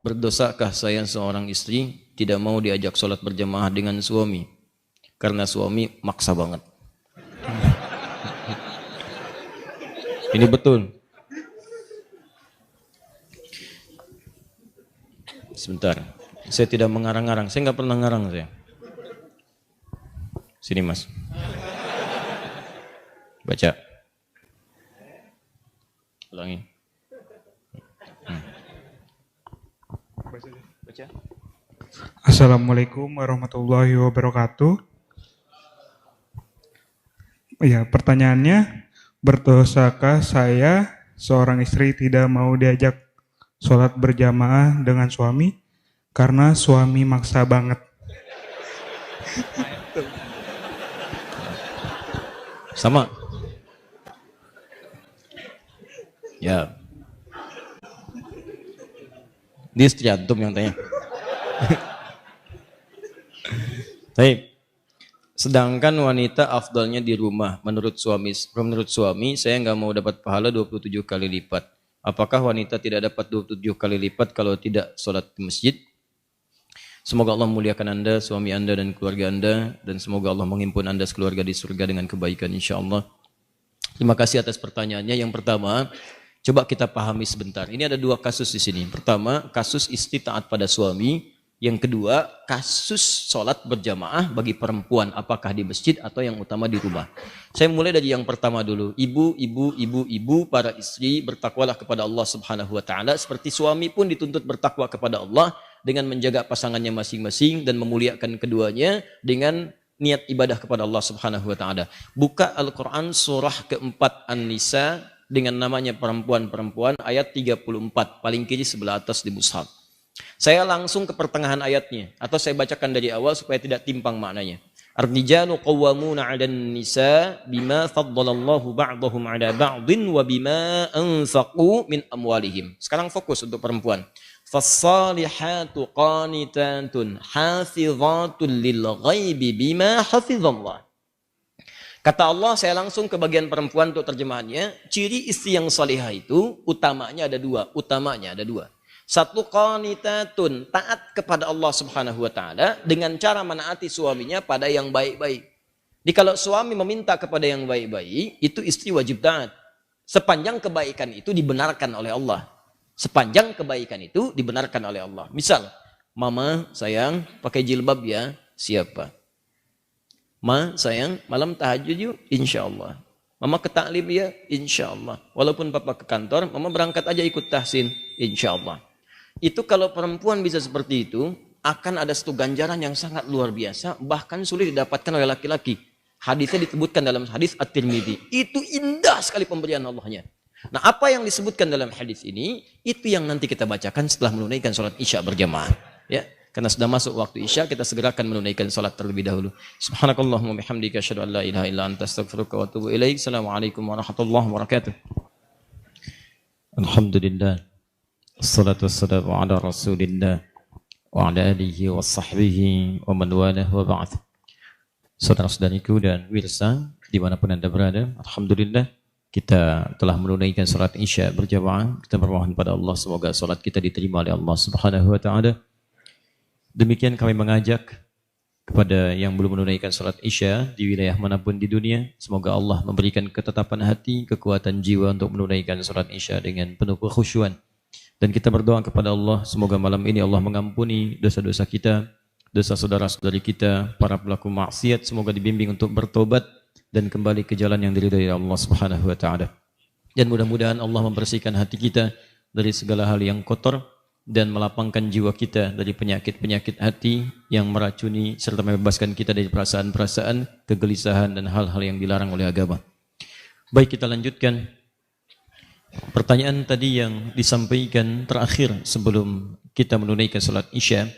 berdosakah saya seorang istri tidak mau diajak sholat berjamaah dengan suami karena suami maksa banget? Ini betul. Sebentar, saya tidak mengarang-arang, saya nggak pernah ngarang saya. Sini mas, baca, ulangi. Baca. Assalamualaikum warahmatullahi wabarakatuh. Ya, pertanyaannya, berdosakah saya seorang istri tidak mau diajak sholat berjamaah dengan suami karena suami maksa banget? Sama. Ya. Dia istri antum yang tanya. Baik. Sedangkan wanita afdalnya di rumah menurut suami. Menurut suami saya nggak mau dapat pahala 27 kali lipat. Apakah wanita tidak dapat 27 kali lipat kalau tidak sholat di masjid? Semoga Allah memuliakan Anda, suami Anda dan keluarga Anda, dan semoga Allah menghimpun Anda sekeluarga di surga dengan kebaikan insyaAllah. Terima kasih atas pertanyaannya. Yang pertama, coba kita pahami sebentar. Ini ada dua kasus di sini. Pertama, kasus istri taat pada suami. Yang kedua, kasus sholat berjamaah bagi perempuan, apakah di masjid atau yang utama di rumah. Saya mulai dari yang pertama dulu. Ibu, para istri, bertakwalah kepada Allah Subhanahu wa Ta'ala. Seperti suami pun dituntut bertakwa kepada Allah dengan menjaga pasangannya masing-masing dan memuliakan keduanya dengan niat ibadah kepada Allah Subhanahu wa Ta'ala. Buka Al-Quran surah keempat An-Nisa dengan namanya perempuan-perempuan ayat 34, paling kiri sebelah atas di mushaf. Saya langsung ke pertengahan ayatnya atau saya bacakan dari awal supaya tidak timpang maknanya. Ar-rijalu qawwamuna 'alan nisa bima faddalallahu ba'dahum 'ala ba'din wa bima anfaqu min amwalihim. Sekarang fokus untuk perempuan. Fas-salihatu qanitatun hafizatun lil ghaibi bima hafizallah. Kata Allah, saya langsung ke bagian perempuan untuk terjemahannya. Ciri istri yang salihah itu utamanya ada dua. Satu, qanitatun, taat kepada Allah Subhanahu wa Ta'ala dengan cara menaati suaminya pada yang baik-baik. Jadi kalau suami meminta kepada yang baik-baik, itu istri wajib taat. Sepanjang kebaikan itu dibenarkan oleh Allah. Misal, mama sayang pakai jilbab ya, siapa? Ma sayang malam tahajud yuk, insya Allah. Mama ke taklim ya, insya Allah. Walaupun papa ke kantor, mama berangkat aja ikut tahsin, insya Allah. Itu kalau perempuan bisa seperti itu, akan ada satu ganjaran yang sangat luar biasa, bahkan sulit didapatkan oleh laki-laki. Hadisnya disebutkan dalam hadis At-Tirmidzi. Itu indah sekali pemberian Allahnya. Nah, apa yang disebutkan dalam hadis ini, itu yang nanti kita bacakan setelah menunaikan sholat Isya berjamaah. Ya, karena sudah masuk waktu Isya, kita segerakan menunaikan sholat terlebih dahulu. Subhanakallahumma bihamdika asyhadu an la ilaha illa anta astaghfiruka wa atubu ilaik. Assalamualaikum warahmatullahi wabarakatuh. Alhamdulillah. Assalatu wassalamu ala rasulillah wa ala alihi wa sahbihi wa man walah wa ba'd. Saudara-saudariku dan wirsa dimanapun Anda berada, Alhamdulillah kita telah menunaikan salat Isya berjamaah. Kita bermohon pada Allah semoga salat kita diterima oleh Allah Subhanahu wa Ta'ala. Demikian kami mengajak kepada yang belum menunaikan salat Isya di wilayah manapun di dunia, semoga Allah memberikan ketetapan hati, kekuatan jiwa untuk menunaikan salat Isya dengan penuh kekhusyuan. Dan kita berdoa kepada Allah, semoga malam ini Allah mengampuni dosa-dosa kita, dosa saudara-saudari kita, para pelaku maksiat, semoga dibimbing untuk bertobat dan kembali ke jalan yang diridhai Allah Subhanahu wa Ta'ala. Dan mudah-mudahan Allah membersihkan hati kita dari segala hal yang kotor dan melapangkan jiwa kita dari penyakit-penyakit hati yang meracuni serta membebaskan kita dari perasaan-perasaan, kegelisahan dan hal-hal yang dilarang oleh agama. Baik, kita lanjutkan. Pertanyaan tadi yang disampaikan terakhir sebelum kita menunaikan salat Isya,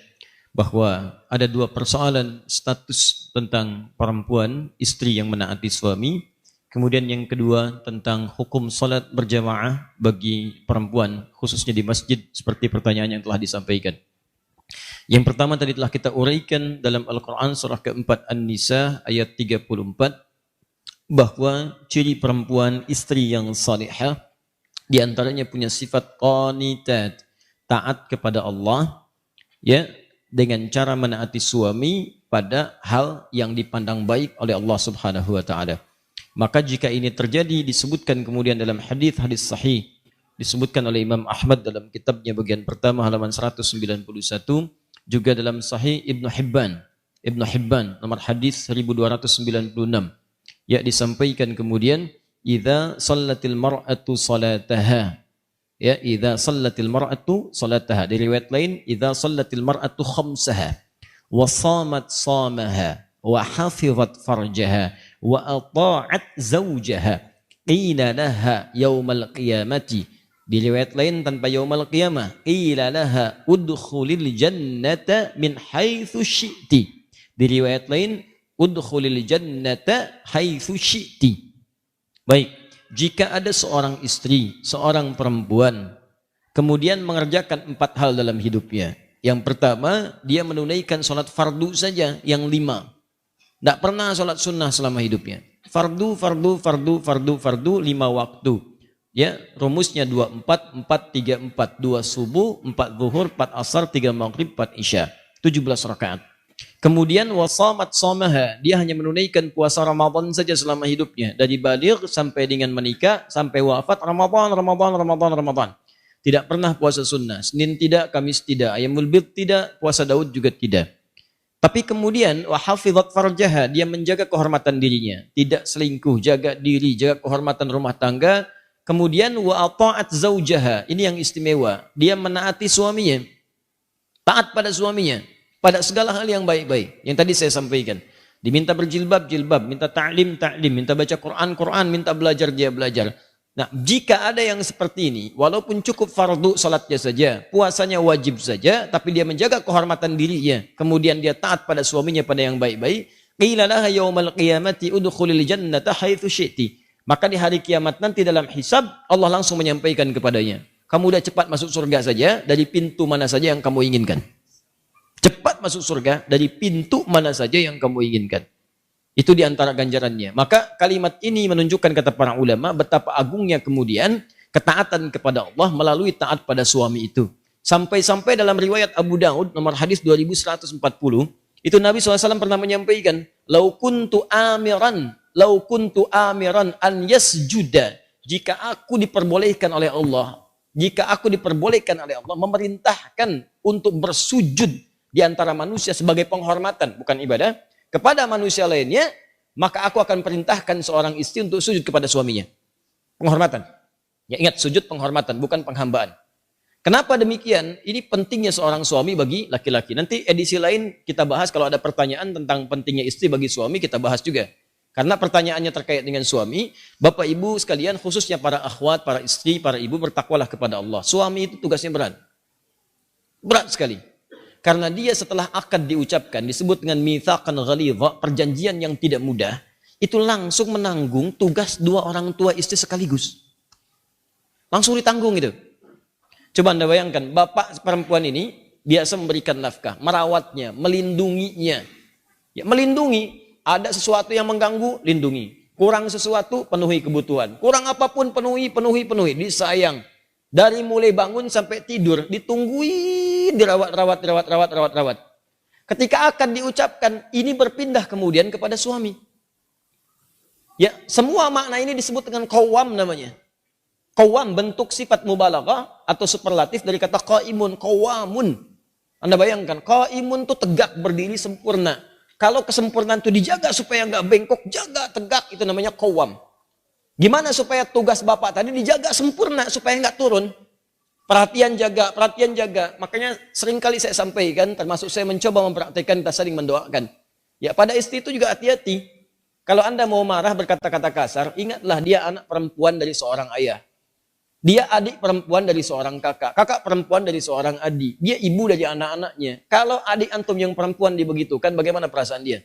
bahwa ada dua persoalan status tentang perempuan, istri yang menaati suami. Kemudian yang kedua tentang hukum salat berjamaah bagi perempuan, khususnya di masjid, seperti pertanyaan yang telah disampaikan. Yang pertama tadi telah kita uraikan dalam Al-Quran surah keempat An-Nisa ayat 34, bahwa ciri perempuan istri yang salihah di antaranya punya sifat qanitat, taat kepada Allah ya dengan cara menaati suami pada hal yang dipandang baik oleh Allah Subhanahu wa taala. Maka jika ini terjadi, disebutkan kemudian dalam hadis sahih, disebutkan oleh Imam Ahmad dalam kitabnya bagian pertama halaman 191, juga dalam sahih Ibnu Hibban nomor hadis 1296. Ya, disampaikan kemudian idza shallatil mar'atu salataha. Ya, idza shallatil mar'atu salataha. Di riwayat lain idza shallatil mar'atu khamsaha wa shamat shamaha wa hafizat farjaha wa ata'at zawjaha qila laha yaumal qiyamati. Di riwayat lain tanpa yaumal qiyamah, qila laha udkhulil jannata min haitsu syi'ti. Di riwayat lain udkhulil jannata haitsu syi'ti. Baik, jika ada seorang istri, seorang perempuan kemudian mengerjakan 4 hal dalam hidupnya. Yang pertama, dia menunaikan sholat fardu saja yang 5. Tidak pernah sholat sunnah selama hidupnya. Fardu 5 waktu. Ya, rumusnya 24, 4, 3, 4. 2 subuh, 4 zuhur, 4 asar, 3 maghrib, 4 isya. 17 rakaat. Kemudian wasamat somaha. Dia hanya menunaikan puasa Ramadan saja selama hidupnya. Dari baligh sampai dengan menikah, sampai wafat Ramadan. Tidak pernah puasa sunnah. Senin tidak, Kamis tidak, Ayyamul Bid tidak, puasa Daud juga tidak. Tapi kemudian wahafizat farjaha, dia menjaga kehormatan dirinya, tidak selingkuh, jaga diri, jaga kehormatan rumah tangga. Kemudian wa ata'at zaujaha, ini yang istimewa, dia menaati suaminya, taat pada suaminya pada segala hal yang baik-baik. Yang tadi saya sampaikan, diminta berjilbab, jilbab, minta ta'lim, minta baca Quran, minta belajar, dia belajar. Nah, jika ada yang seperti ini, walaupun cukup fardu salatnya saja, puasanya wajib saja, tapi dia menjaga kehormatan dirinya, kemudian dia taat pada suaminya pada yang baik-baik, qila laha yaumal qiyamati udkhulil jannata haitsu syi'ti. Maka di hari kiamat nanti dalam hisab, Allah langsung menyampaikan kepadanya, kamu udah cepat masuk surga saja dari pintu mana saja yang kamu inginkan. Cepat masuk surga dari pintu mana saja yang kamu inginkan. Itu diantara ganjarannya. Maka kalimat ini menunjukkan, kata para ulama, betapa agungnya kemudian ketaatan kepada Allah melalui taat pada suami itu. Sampai-sampai dalam riwayat Abu Daud nomor hadis 2140, itu Nabi SAW pernah menyampaikan, lau kuntu amiran an yasjuda, jika aku diperbolehkan oleh Allah memerintahkan untuk bersujud di antara manusia sebagai penghormatan, bukan ibadah, kepada manusia lainnya, maka aku akan perintahkan seorang istri untuk sujud kepada suaminya. Penghormatan. Ya, ingat, sujud penghormatan, bukan penghambaan. Kenapa demikian? Ini pentingnya seorang suami bagi laki-laki. Nanti edisi lain kita bahas, kalau ada pertanyaan tentang pentingnya istri bagi suami, kita bahas juga. Karena pertanyaannya terkait dengan suami, Bapak Ibu sekalian, khususnya para akhwat, para istri, para ibu, bertakwalah kepada Allah. Suami itu tugasnya berat. Berat sekali. Karena dia setelah akad diucapkan, disebut dengan mitsaqan ghalidha, perjanjian yang tidak mudah, itu langsung menanggung tugas 2 orang tua istri sekaligus. Langsung ditanggung itu. Coba Anda bayangkan, bapak perempuan ini biasa memberikan nafkah, merawatnya, melindunginya. Ya, melindungi, ada sesuatu yang mengganggu, lindungi. Kurang sesuatu, penuhi kebutuhan. Kurang apapun, penuhi, disayang. Dari mulai bangun sampai tidur, ditungguin, dirawat. Ketika akan diucapkan, ini berpindah kemudian kepada suami. Ya, semua makna ini disebut dengan qawwam namanya. Qawwam bentuk sifat mubalaghah atau superlatif dari kata qaimun, qawwamun. Anda bayangkan, qaimun itu tegak, berdiri sempurna. Kalau kesempurnaan itu dijaga supaya nggak bengkok, jaga tegak, itu namanya qawwam. Gimana supaya tugas bapak tadi dijaga sempurna supaya nggak turun? Perhatian jaga. Makanya seringkali saya sampaikan, termasuk saya mencoba mempraktikkan, kita saling mendoakan. Ya, pada istri itu juga hati-hati. Kalau Anda mau marah berkata-kata kasar, ingatlah dia anak perempuan dari seorang ayah. Dia adik perempuan dari seorang kakak. Kakak perempuan dari seorang adik. Dia ibu dari anak-anaknya. Kalau adik antum yang perempuan dibegitukan, bagaimana perasaan dia?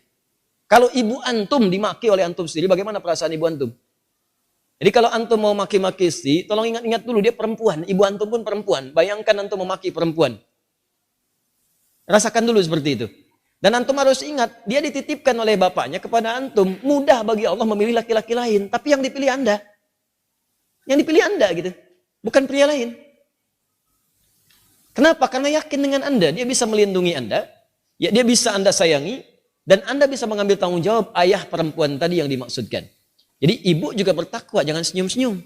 Kalau ibu antum dimaki oleh antum sendiri, bagaimana perasaan ibu antum? Jadi kalau antum mau maki-maki istri, tolong ingat-ingat dulu dia perempuan, ibu antum pun perempuan. Bayangkan antum memaki perempuan. Rasakan dulu seperti itu. Dan antum harus ingat, dia dititipkan oleh bapaknya kepada antum. Mudah bagi Allah memilih laki-laki lain, tapi yang dipilih Anda. Yang dipilih Anda gitu, bukan pria lain. Kenapa? Karena yakin dengan Anda, dia bisa melindungi Anda, ya dia bisa Anda sayangi, dan Anda bisa mengambil tanggung jawab ayah perempuan tadi yang dimaksudkan. Jadi ibu juga bertakwa, jangan senyum-senyum.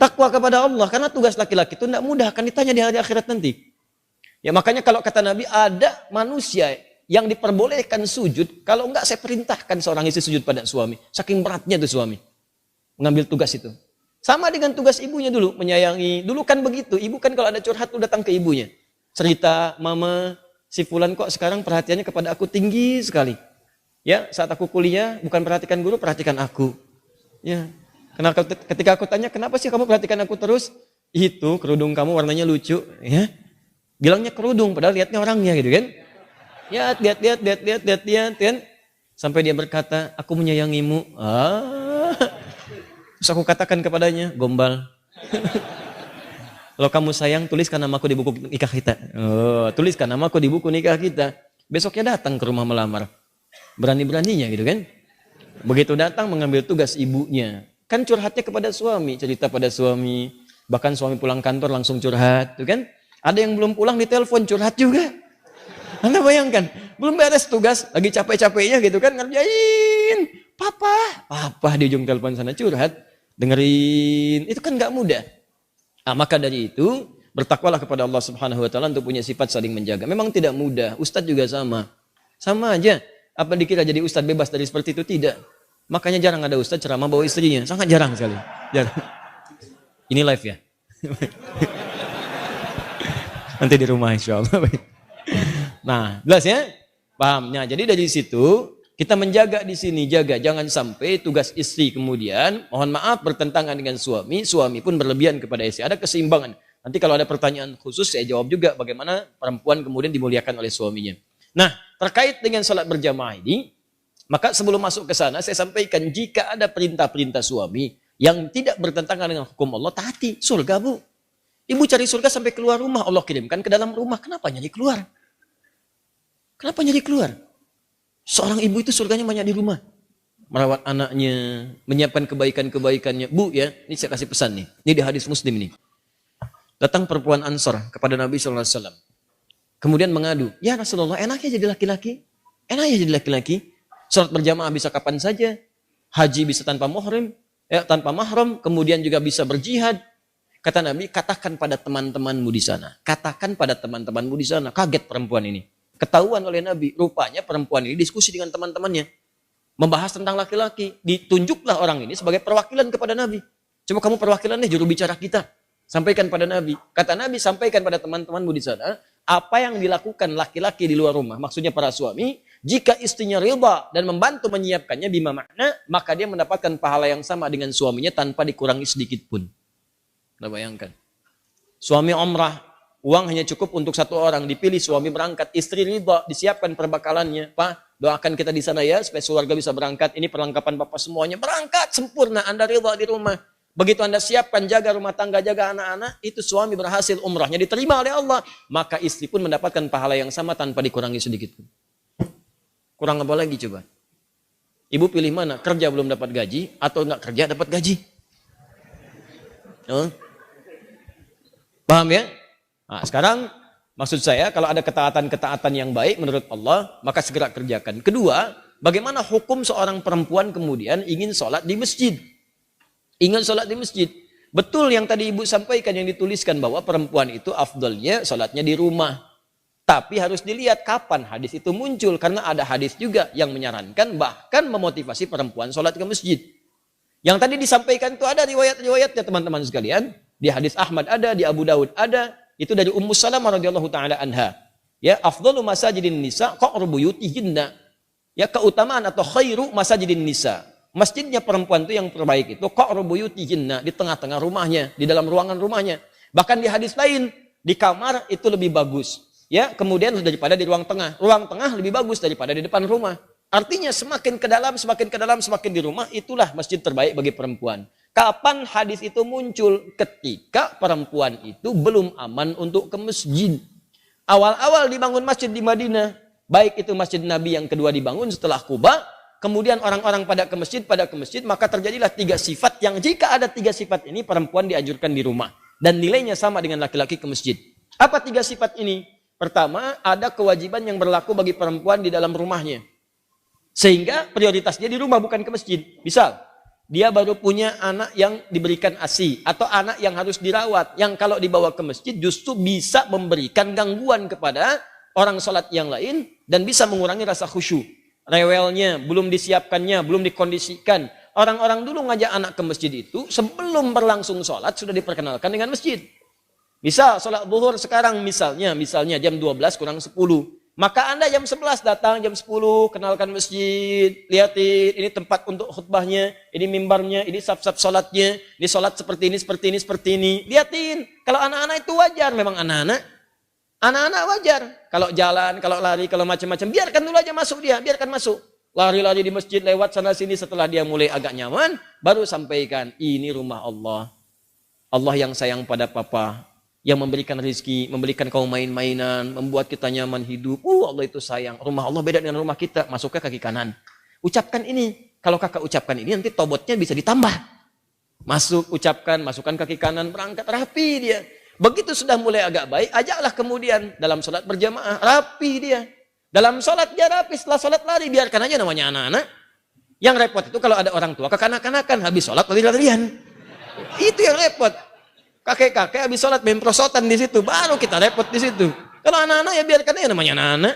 Takwa kepada Allah, karena tugas laki-laki itu tidak mudah, akan ditanya di hari akhirat nanti. Ya makanya kalau kata Nabi, ada manusia yang diperbolehkan sujud, kalau enggak saya perintahkan seorang istri sujud pada suami. Saking beratnya tuh suami mengambil tugas itu. Sama dengan tugas ibunya dulu, menyayangi. Dulu kan begitu, ibu kan kalau ada curhat tuh datang ke ibunya. Cerita, mama, si fulan kok sekarang perhatiannya kepada aku tinggi sekali. Ya, saat aku kuliah, bukan perhatikan guru, perhatikan aku. Ya, ketika aku tanya, kenapa sih kamu perhatikan aku terus? Itu, kerudung kamu warnanya lucu. Ya, bilangnya kerudung, padahal lihatnya orangnya gitu kan. Ya, lihat, kan. Sampai dia berkata, aku menyayangimu. Terus aku katakan kepadanya, gombal. Kalau kamu sayang, tuliskan namaku di buku nikah kita. Tuliskan namaku di buku nikah kita. Besoknya datang ke rumah melamar. Berani-beraninya gitu kan. Begitu datang mengambil tugas ibunya. Kan curhatnya kepada suami, cerita pada suami. Bahkan suami pulang kantor langsung curhat. Tuh kan. Ada yang belum pulang ditelepon curhat juga. Anda bayangkan, belum beres tugas, lagi capek-capeknya gitu kan, ngerjain. Papa di ujung telepon sana curhat. Dengerin, itu kan gak mudah. Maka dari itu, bertakwalah kepada Allah Subhanahu wa Ta'ala untuk punya sifat saling menjaga. Memang tidak mudah, ustadz juga sama. Sama aja, apa dikira jadi ustadz bebas dari seperti itu? Tidak. Makanya jarang ada ustadz ceramah bawa istrinya, sangat jarang sekali. Jarang. Ini live ya? Nanti di rumah insya Allah. Nah, jelas ya? Pahamnya. Jadi dari situ, kita menjaga di sini, jaga. Jangan sampai tugas istri kemudian, mohon maaf, bertentangan dengan suami. Suami pun berlebihan kepada istri. Ada keseimbangan. Nanti kalau ada pertanyaan khusus, saya jawab juga bagaimana perempuan kemudian dimuliakan oleh suaminya. Nah, terkait dengan salat berjamaah ini, maka sebelum masuk ke sana, saya sampaikan jika ada perintah-perintah suami yang tidak bertentangan dengan hukum Allah, taati. Surga, Bu. Ibu cari surga sampai keluar rumah, Allah kirimkan ke dalam rumah. Kenapa nyari keluar? Kenapa nyari keluar? Seorang ibu itu surganya banyak di rumah. Merawat anaknya, menyiapkan kebaikan-kebaikannya. Bu ya, ini saya kasih pesan nih. Ini di hadis Muslim nih. Datang perempuan Ansor kepada Nabi SAW. Kemudian mengadu, ya Rasulullah, enaknya jadi laki-laki. Enaknya jadi laki-laki. Salat berjamaah bisa kapan saja. Haji bisa tanpa mahram. Tanpa mahram. Kemudian juga bisa berjihad. Kata Nabi, katakan pada teman-temanmu di sana. Katakan pada teman-temanmu di sana. Kaget perempuan ini. Ketahuan oleh Nabi, rupanya perempuan ini diskusi dengan teman-temannya. Membahas tentang laki-laki. Ditunjuklah orang ini sebagai perwakilan kepada Nabi. Coba kamu perwakilan nih, juru bicara kita. Sampaikan pada Nabi. Kata Nabi, sampaikan pada teman-temanmu di sana. Apa yang dilakukan laki-laki di luar rumah. Maksudnya para suami. Jika istrinya ridha dan membantu menyiapkannya bima makna. Maka dia mendapatkan pahala yang sama dengan suaminya tanpa dikurangi sedikit pun. Anda bayangkan. Suami umrah. Uang hanya cukup untuk satu orang, dipilih suami berangkat, istri ridha, disiapkan perbekalannya. Pak, doakan kita di sana ya, supaya keluarga bisa berangkat. Ini perlengkapan Bapak semuanya, berangkat sempurna, Anda ridha di rumah. Begitu Anda siapkan, jaga rumah tangga, jaga anak-anak, itu suami berhasil umrahnya, diterima oleh Allah. Maka istri pun mendapatkan pahala yang sama tanpa dikurangi sedikit pun. Kurang apa lagi coba? Ibu pilih mana? Kerja belum dapat gaji, atau enggak kerja dapat gaji? Paham ya? Nah, sekarang maksud saya kalau ada ketaatan-ketaatan yang baik menurut Allah, maka segera kerjakan. Kedua, bagaimana hukum seorang perempuan kemudian ingin sholat di masjid? Ingin sholat di masjid. Betul yang tadi ibu sampaikan yang dituliskan bahwa perempuan itu afdalnya sholatnya di rumah. Tapi harus dilihat kapan hadis itu muncul. Karena ada hadis juga yang menyarankan bahkan memotivasi perempuan sholat ke masjid. Yang tadi disampaikan itu ada riwayat-riwayatnya teman-teman sekalian. Di hadis Ahmad ada, di Abu Daud ada. Itu dari Ummu Salamah radhiyallahu taala anha. Ya, afdalu masajidin nisa qa'ru buyutihinna. Ya, keutamaan atau khairu masajidin nisa. Masjidnya perempuan itu yang terbaik itu qa'ru buyutihinna, di tengah-tengah rumahnya, di dalam ruangan rumahnya. Bahkan di hadis lain, di kamar itu lebih bagus. Ya, kemudian daripada di ruang tengah. Ruang tengah lebih bagus daripada di depan rumah. Artinya semakin ke dalam, semakin ke dalam, semakin di rumah, itulah masjid terbaik bagi perempuan. Kapan hadis itu muncul? Ketika perempuan itu belum aman untuk ke masjid. Awal-awal dibangun masjid di Madinah, baik itu masjid Nabi yang kedua dibangun setelah Quba, kemudian orang-orang pada ke masjid, maka terjadilah 3 sifat yang jika ada 3 sifat ini perempuan dianjurkan di rumah. Dan nilainya sama dengan laki-laki ke masjid. Apa 3 sifat ini? Pertama, ada kewajiban yang berlaku bagi perempuan di dalam rumahnya. Sehingga prioritas dia di rumah, bukan ke masjid. Misal, dia baru punya anak yang diberikan ASI, atau anak yang harus dirawat, yang kalau dibawa ke masjid justru bisa memberikan gangguan kepada orang sholat yang lain, dan bisa mengurangi rasa khusyuk. Rewelnya, belum disiapkannya, belum dikondisikan. Orang-orang dulu ngajak anak ke masjid itu, sebelum berlangsung sholat, sudah diperkenalkan dengan masjid. Misal, sholat zuhur sekarang misalnya jam 12 kurang 10. Maka Anda jam 11 datang, jam 10 kenalkan masjid, lihatin ini tempat untuk khutbahnya, ini mimbarnya, ini saf-saf sholatnya, ini sholat seperti ini, seperti ini, seperti ini. Lihatin, kalau anak-anak itu wajar, memang anak-anak wajar. Kalau jalan, kalau lari, kalau macam-macam, biarkan dulu aja masuk dia, biarkan masuk. Lari-lari di masjid, lewat sana-sini, setelah dia mulai agak nyaman, baru sampaikan, ini rumah Allah. Allah yang sayang pada papa, yang memberikan rezeki, memberikan kau main-mainan, membuat kita nyaman hidup. Allah itu sayang. Rumah Allah beda dengan rumah kita. Masuk ke kaki kanan. Ucapkan ini. Kalau kakak ucapkan ini, nanti tobotnya bisa ditambah. Masuk, ucapkan, masukkan kaki kanan, berangkat, rapi dia. Begitu sudah mulai agak baik, ajaklah kemudian dalam sholat berjamaah, rapi dia. Dalam sholat dia rapi, setelah sholat lari, biarkan aja namanya anak-anak. Yang repot itu kalau ada orang tua kekanak-kanakan, habis sholat lari-larian. Itu yang repot. Kakek-kakek habis sholat main prosotan di situ, baru kita repot di situ. Kalau anak-anak ya biarkan aja namanya anak-anak.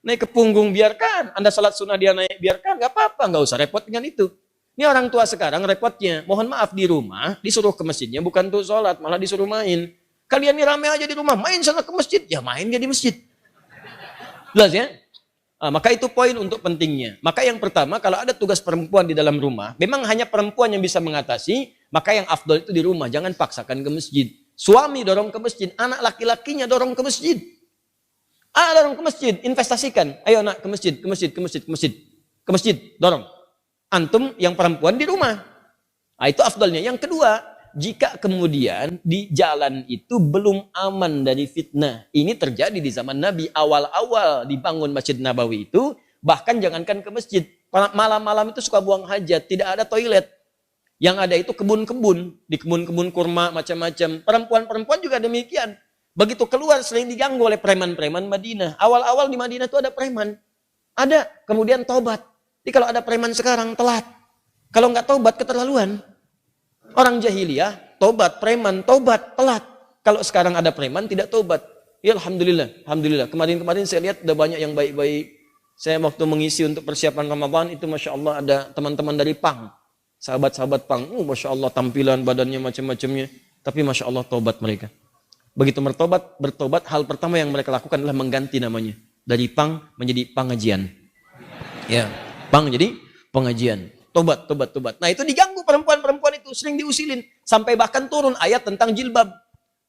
Naik ke punggung biarkan, Anda sholat sunnah dia naik biarkan, nggak apa-apa, nggak usah repot dengan itu. Ini orang tua sekarang repotnya, mohon maaf di rumah disuruh ke masjidnya bukan untuk sholat, malah disuruh main. Kalian ini rame aja di rumah, main sana ke masjid, ya main dia di masjid. Jelas ya? Maka itu poin untuk pentingnya. Maka yang pertama, kalau ada tugas perempuan di dalam rumah, memang hanya perempuan yang bisa mengatasi, maka yang afdol itu di rumah, jangan paksakan ke masjid. Suami dorong ke masjid, anak laki-lakinya dorong ke masjid. Dorong ke masjid, investasikan. Ayo nak ke masjid, ke masjid, ke masjid, ke masjid. Ke masjid, dorong. Antum yang perempuan di rumah. Itu afdolnya. Yang kedua, jika kemudian di jalan itu belum aman dari fitnah. Ini terjadi di zaman Nabi. Awal-awal dibangun Masjid Nabawi itu, bahkan jangankan ke masjid. Malam-malam itu suka buang hajat, tidak ada toilet. Yang ada itu kebun-kebun. Di kebun-kebun kurma, macam-macam. Perempuan-perempuan juga demikian. Begitu keluar sering diganggu oleh preman-preman Madinah. Awal-awal di Madinah itu ada preman. Ada, kemudian tobat. Jadi kalau ada preman sekarang, telat. Kalau nggak tobat, keterlaluan. Orang jahiliyah, tobat, preman, tobat, telat. Kalau sekarang ada preman, tidak tobat. Ya Alhamdulillah, Alhamdulillah. Kemarin-kemarin saya lihat ada banyak yang baik-baik. Saya waktu mengisi untuk persiapan Ramadan, itu Masya Allah ada teman-teman dari PANG. Sahabat-sahabat PANG, Masya Allah tampilan badannya macam-macamnya. Tapi Masya Allah tobat mereka. Begitu bertobat, hal pertama yang mereka lakukan adalah mengganti namanya. Dari PANG menjadi pengajian. Ya, PANG jadi pengajian. Tobat. Nah itu diganggu perempuan-perempuan itu, sering diusilin. Sampai bahkan turun ayat tentang jilbab.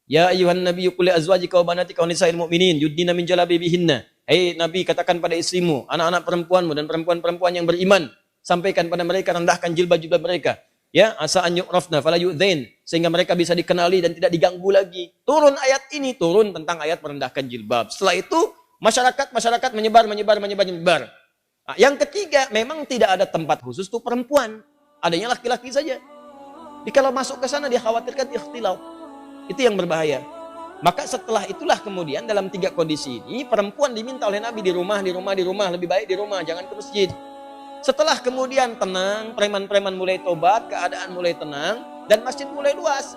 Ya ayuhan nabiyyu qul li azwajika wa banatika wa nisa'il mu'minin yudnina min jalabibihinna. Hei Nabi, katakan pada istrimu, anak-anak perempuanmu dan perempuan-perempuan yang beriman, sampaikan pada mereka, rendahkan jilbab-jilbab mereka. Ya, asa an yu'rafna fala yu'dzain, sehingga mereka bisa dikenali dan tidak diganggu lagi. Turun ayat ini, turun tentang ayat merendahkan jilbab. Setelah itu masyarakat menyebar. Yang ketiga, memang tidak ada tempat khusus untuk perempuan. Adanya laki-laki saja. Jadi kalau masuk ke sana dia khawatirkan ikhtilaf. Itu yang berbahaya. Maka setelah itulah kemudian dalam 3 kondisi ini perempuan diminta oleh Nabi di rumah, lebih baik di rumah, jangan ke masjid. Setelah kemudian tenang, preman-preman mulai tobat, keadaan mulai tenang, dan masjid mulai luas.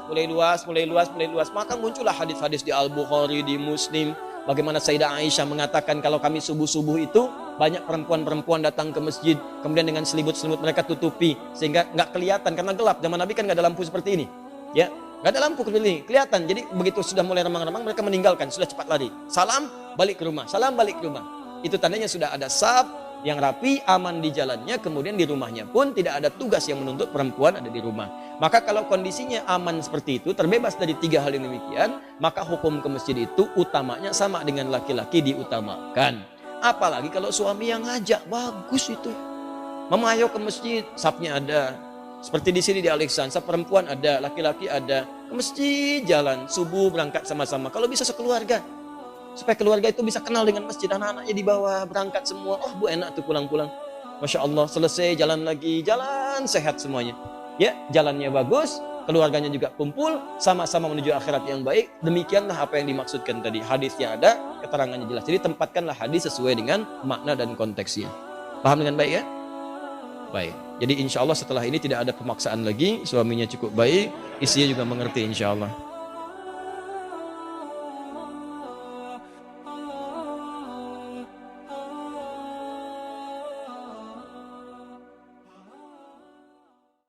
Maka muncullah hadis-hadis di Al-Bukhari, di Muslim. Bagaimana Sayyidah Aisyah mengatakan kalau kami subuh-subuh itu banyak perempuan-perempuan datang ke masjid, kemudian dengan selimut-selimut mereka tutupi sehingga nggak kelihatan karena gelap. Zaman Nabi kan nggak ada lampu seperti ini, ya nggak ada lampu seperti ini, kelihatan. Jadi begitu sudah mulai remang-remang mereka meninggalkan, sudah cepat lari. Salam balik ke rumah. Itu tandanya sudah ada saf yang rapi, aman di jalannya, kemudian di rumahnya pun tidak ada tugas yang menuntut perempuan ada di rumah. Maka kalau kondisinya aman seperti itu, terbebas dari 3 hal yang demikian, maka hukum ke masjid itu utamanya sama dengan laki-laki diutamakan. Apalagi kalau suami yang ngajak, bagus itu. Mama ayo ke masjid, safnya ada. Seperti di sini di Alexan, saf perempuan ada, laki-laki ada. Ke masjid jalan, subuh berangkat sama-sama. Kalau bisa sekeluarga. Supaya keluarga itu bisa kenal dengan masjid, anak-anaknya dibawa berangkat semua. Oh bu enak tuh pulang-pulang, Masya Allah, selesai jalan lagi, jalan sehat semuanya. Ya jalannya bagus, keluarganya juga kumpul, sama-sama menuju akhirat yang baik. Demikianlah apa yang dimaksudkan tadi. Hadisnya ada, keterangannya jelas. Jadi tempatkanlah hadis sesuai dengan makna dan konteksnya. Paham dengan baik ya? Baik. Jadi insya Allah setelah ini tidak ada pemaksaan lagi. Suaminya cukup baik, istrinya juga mengerti insya Allah.